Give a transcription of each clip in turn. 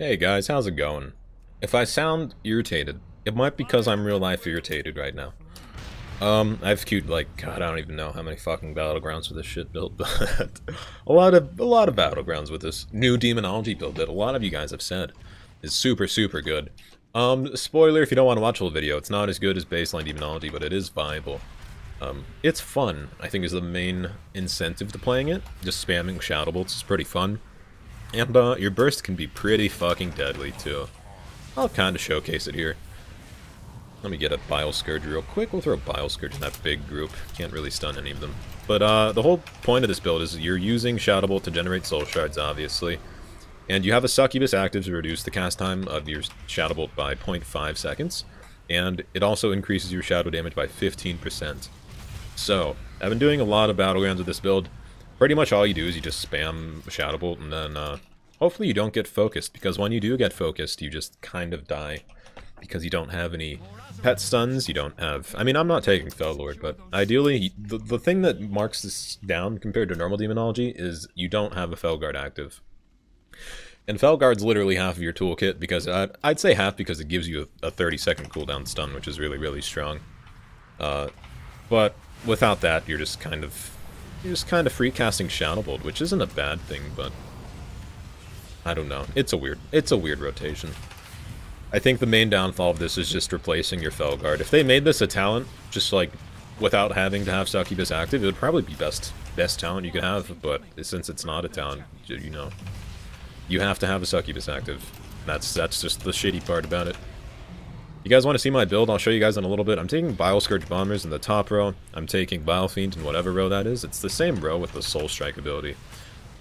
Hey guys, how's it going? If I sound irritated, it might be because I'm real life irritated right now. I've queued like, God, I don't even know how many fucking battlegrounds for this shit build, but a lot of battlegrounds with this new Demonology build that a lot of you guys have said is super, super good. Spoiler if you don't want to watch the whole video, it's not as good as baseline Demonology, but it is viable. It's fun, I think is the main incentive to playing it. Just spamming Shadow Bolts is pretty fun. And, your burst can be pretty fucking deadly, too. I'll kind of showcase it here. Let me get a Bile Scourge real quick. We'll throw a Bile Scourge in that big group. Can't really stun any of them. But, the whole point of this build is you're using Shadow Bolt to generate Soul Shards, obviously. And you have a Succubus active to reduce the cast time of your Shadow Bolt by 0.5 seconds. And it also increases your shadow damage by 15%. So, I've been doing a lot of battlegrounds with this build. Pretty much all you do is you just spam Shadow Bolt, and then hopefully you don't get focused, because when you do get focused, you just kind of die. Because you don't have any pet stuns, you don't have... I mean, I'm not taking felguard, but ideally, the thing that marks this down compared to normal Demonology is you don't have a felguard active. And felguard's literally half of your toolkit, because I'd say half because it gives you a 30-second cooldown stun, which is really, really strong. But without that, you're just kind of free casting Shadow Bolt, which isn't a bad thing, but I don't know. It's a weird rotation. I think the main downfall of this is just replacing your Felguard. If they made this a talent, just like without having to have Succubus active, it would probably be best talent you could have, but since it's not a talent, you know, you have to have a Succubus active. That's just the shitty part about it. You guys want to see my build? I'll show you guys in a little bit. I'm taking Bile Scourge Bombers in the top row. I'm taking Bile Fiend in whatever row that is. It's the same row with the Soul Strike ability.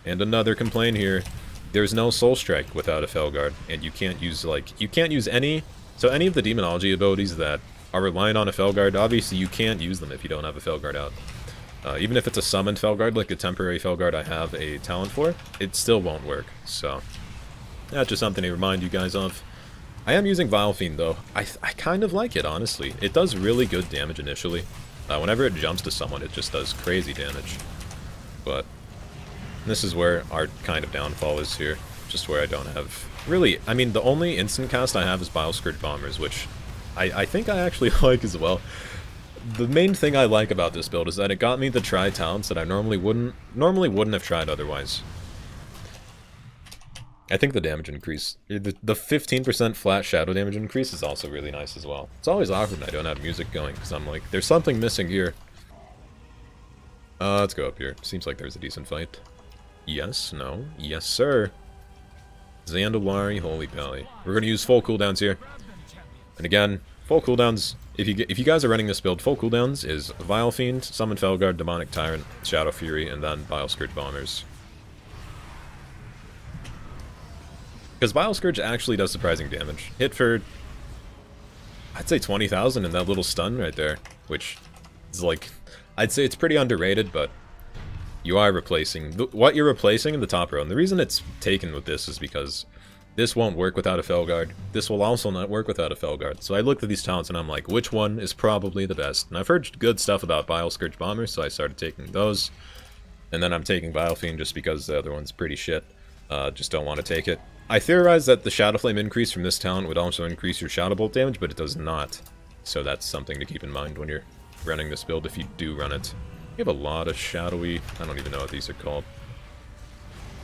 And another complaint here, there's no Soul Strike without a Felguard. And you can't use, any of the Demonology abilities that are reliant on a Felguard, obviously you can't use them if you don't have a Felguard out. Even if it's a summoned Felguard, like the temporary Felguard I have a talent for, it still won't work. So, that's just something to remind you guys of. I am using Vile Fiend, though. I kind of like it, honestly. It does really good damage initially. Whenever it jumps to someone, it just does crazy damage. But this is where our kind of downfall is here. Just where I don't have... Really, I mean, the only instant cast I have is Bile Scourge Bombers, which I think I actually like as well. The main thing I like about this build is that it got me to try talents that I normally wouldn't have tried otherwise. I think the damage increase, the 15% flat shadow damage increase is also really nice as well. It's always awkward when I don't have music going, because I'm like, there's something missing here. Let's go up here. Seems like there's a decent fight. Yes, no, yes sir. Zandalari, holy pally. We're going to use full cooldowns here. And again, full cooldowns, if you guys are running this build, full cooldowns is Vile Fiend, Summon Felguard, Demonic Tyrant, Shadow Fury, and then Bile Scourge Bombers. Because Bile Scourge actually does surprising damage. Hit for, I'd say 20,000 in that little stun right there. Which is like, I'd say it's pretty underrated, but you are replacing, what you're replacing in the top row. And the reason it's taken with this is because this won't work without a Felguard. This will also not work without a Felguard. So I looked at these talents and I'm like, which one is probably the best? And I've heard good stuff about Bile Scourge Bombers, so I started taking those. And then I'm taking Vile Fiend just because the other one's pretty shit. Just don't want to take it. I theorized that the Shadow Flame increase from this talent would also increase your Shadow Bolt damage, but it does not. So that's something to keep in mind when you're running this build, if you do run it. You have a lot of shadowy... I don't even know what these are called.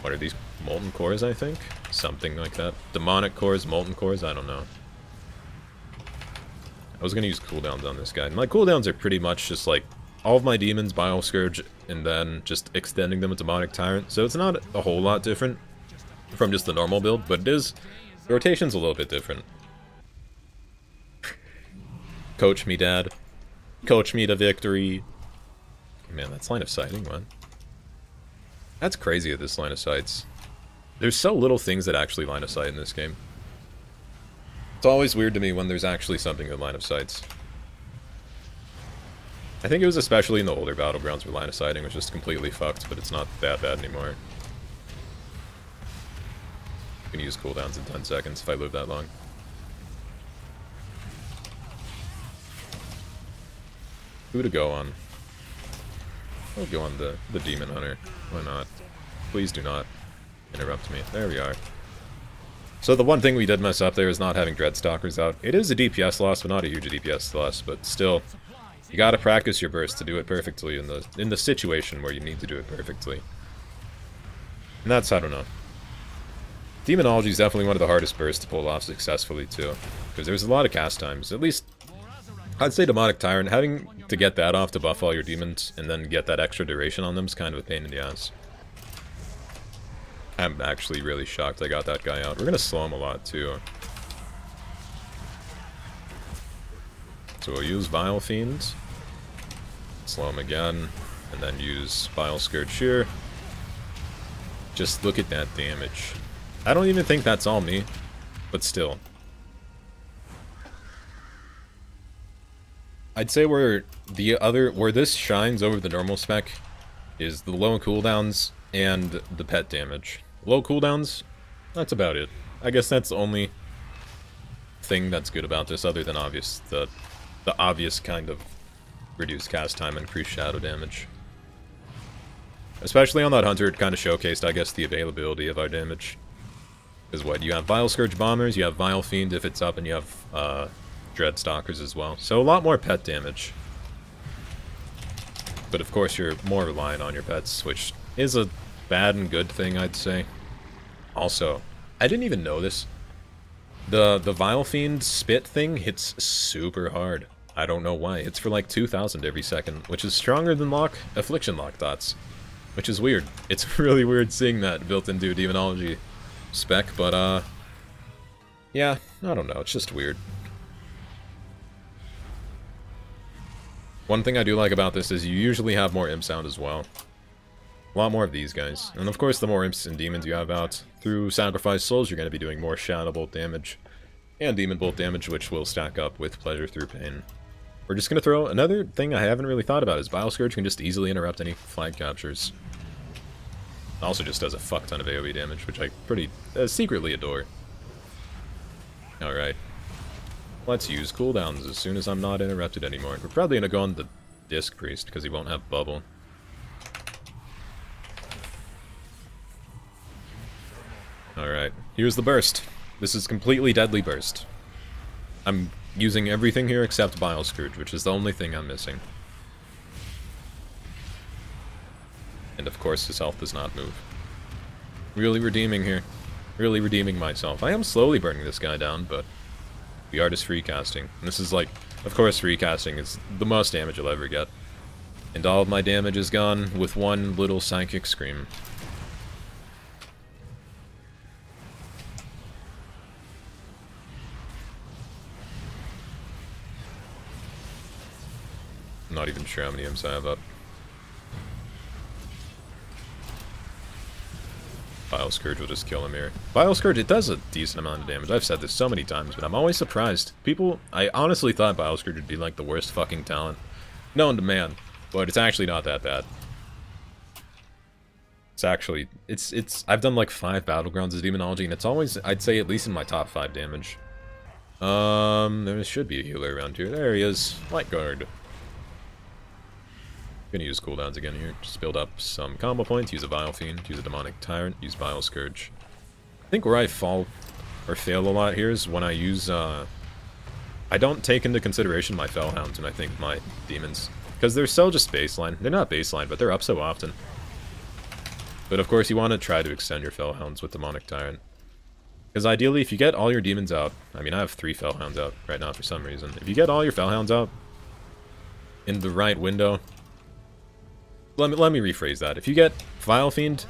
What are these? Molten Cores, I think? Something like that. Demonic Cores, Molten Cores, I don't know. I was gonna use cooldowns on this guy. My cooldowns are pretty much just like all of my demons, Bile Scourge, and then just extending them with Demonic Tyrant. So it's not a whole lot different from just the normal build, but it is... The rotation's a little bit different. Coach me, Dad. Coach me to victory. Man, that's line of sighting, man. That's crazy at this line of sights. There's so little things that actually line of sight in this game. It's always weird to me when there's actually something that line of sights. I think it was especially in the older battlegrounds where line of sighting was just completely fucked, but it's not that bad anymore. I can use cooldowns in 10 seconds if I live that long. Who to go on? I'll go on the Demon Hunter. Why not? Please do not interrupt me. There we are. So the one thing we did mess up there is not having Dreadstalkers out. It is a DPS loss, but not a huge DPS loss, but still, you gotta practice your burst to do it perfectly in the situation where you need to do it perfectly. And that's, I don't know. Demonology is definitely one of the hardest bursts to pull off successfully, too. Because there's a lot of cast times. At least, I'd say Demonic Tyrant, having to get that off to buff all your demons, and then get that extra duration on them is kind of a pain in the ass. I'm actually really shocked I got that guy out. We're gonna slow him a lot, too. So we'll use Vile Fiend. Slow him again, and then use Vile Scourge here. Just look at that damage. I don't even think that's all me, but still. I'd say where this shines over the normal spec is the low cooldowns and the pet damage. Low cooldowns, that's about it. I guess that's the only thing that's good about this, other than the obvious kind of reduced cast time and increased shadow damage. Especially on that Hunter, it kind of showcased, I guess, the availability of our damage. Because what, you have Vile Scourge Bombers, you have Vile Fiend if it's up, and you have Dreadstalkers as well. So a lot more pet damage. But of course you're more reliant on your pets, which is a bad and good thing, I'd say. Also, I didn't even know this. The Vile Fiend spit thing hits super hard. I don't know why. It's for like 2,000 every second, which is stronger than Affliction Lock dots. Which is weird. It's really weird seeing that built into a Demonology spec, but yeah, I don't know, it's just weird. One thing I do like about this is you usually have more imp sound as well. A lot more of these guys. And of course, the more imps and demons you have out, through Sacrifice Souls, you're going to be doing more Shadow Bolt damage and Demon Bolt damage, which will stack up with Pleasure Through Pain. We're just going to throw... Another thing I haven't really thought about is Vile Scourge can just easily interrupt any flag captures. Also just does a fuck ton of AoE damage, which I pretty secretly adore. Alright. Let's use cooldowns as soon as I'm not interrupted anymore. We're probably going to go on the Disc Priest, because he won't have Bubble. Alright, here's the burst. This is completely deadly burst. I'm using everything here except Vile Scourge, which is the only thing I'm missing. And of course his health does not move. Really redeeming here. Really redeeming myself. I am slowly burning this guy down, but we are just free casting. And this is like, of course free casting is the most damage you'll ever get. And all of my damage is gone with one little Psychic Scream. I'm not even sure how many imps I have up. Vile Scourge will just kill him here. Vile Scourge, it does a decent amount of damage. I've said this so many times, but I'm always surprised. I honestly thought Vile Scourge would be like the worst fucking talent known to man, but it's actually not that bad. It's actually, I've done like 5 Battlegrounds as Demonology, and it's always, I'd say, at least in my top 5 damage. There should be a healer around here. There he is. Light Guard. Gonna use cooldowns again here. Just build up some combo points, use a Vile Fiend, use a Demonic Tyrant, use Vile Scourge. I think where I fall or fail a lot here is when I use, I don't take into consideration my Fellhounds when I think my demons. Because they're so just baseline. They're not baseline, but they're up so often. But of course you want to try to extend your Fellhounds with Demonic Tyrant. Because ideally, if you get all your demons out, I mean I have 3 Fellhounds out right now for some reason. If you get all your Fellhounds out in the right window, let me rephrase that. If you get Vile Fiend,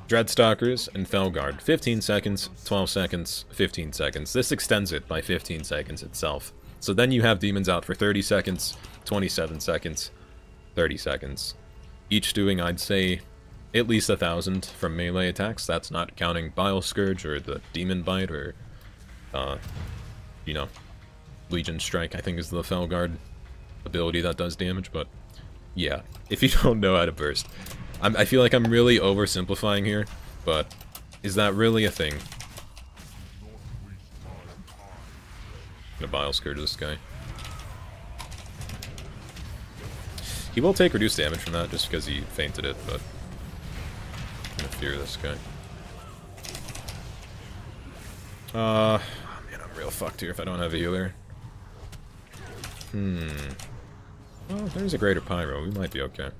Dreadstalkers, and Felguard, 15 seconds, 12 seconds, 15 seconds. This extends it by 15 seconds itself. So then you have demons out for 30 seconds, 27 seconds, 30 seconds. Each doing, I'd say, at least 1,000 from melee attacks. That's not counting Vile Scourge or the Demon Bite or, you know, Legion Strike, I think is the Felguard ability that does damage, but yeah, if you don't know how to burst. I feel like I'm really oversimplifying here, but is that really a thing? I'm gonna Vile Scourge this guy. He will take reduced damage from that just because he fainted it, but I'm gonna fear this guy. Man, I'm real fucked here if I don't have a healer. Oh, there's a Greater Pyro. We might be okay.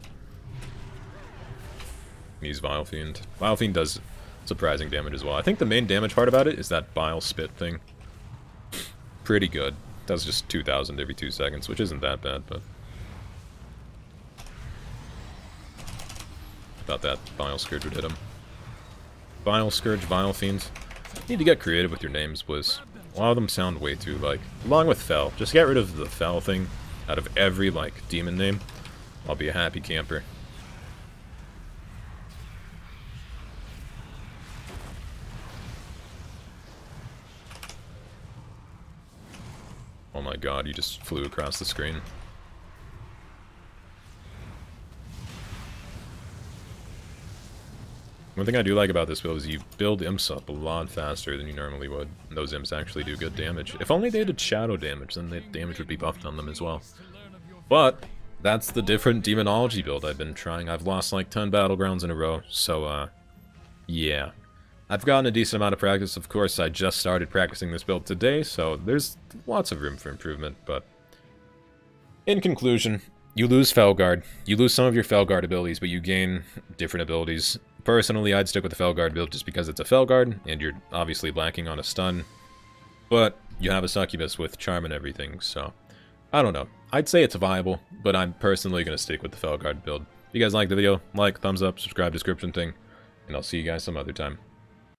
Use Vile Fiend. Vile Fiend does surprising damage as well. I think the main damage part about it is that Bile Spit thing. Pretty good. Does just 2,000 every 2 seconds, which isn't that bad, but... Thought that Vile Scourge would hit him. Vile Scourge, Vile Fiend. You need to get creative with your names, Bliss. A lot of them sound way too, like... Along with Fel. Just get rid of the Fel thing out of every, like, demon name. I'll be a happy camper. Oh my god, you just flew across the screen. One thing I do like about this build is you build imps up a lot faster than you normally would. And those imps actually do good damage. If only they did shadow damage, then the damage would be buffed on them as well. But that's the different demonology build I've been trying. I've lost like 10 battlegrounds in a row, so yeah. I've gotten a decent amount of practice. Of course, I just started practicing this build today, so there's lots of room for improvement, but... In conclusion, you lose felguard. You lose some of your felguard abilities, but you gain different abilities. Personally, I'd stick with the felguard build just because it's a felguard, and you're obviously lacking on a stun. But you have a succubus with charm and everything, so... I don't know. I'd say it's viable, but I'm personally going to stick with the felguard build. If you guys liked the video, like, thumbs up, subscribe, description thing, and I'll see you guys some other time.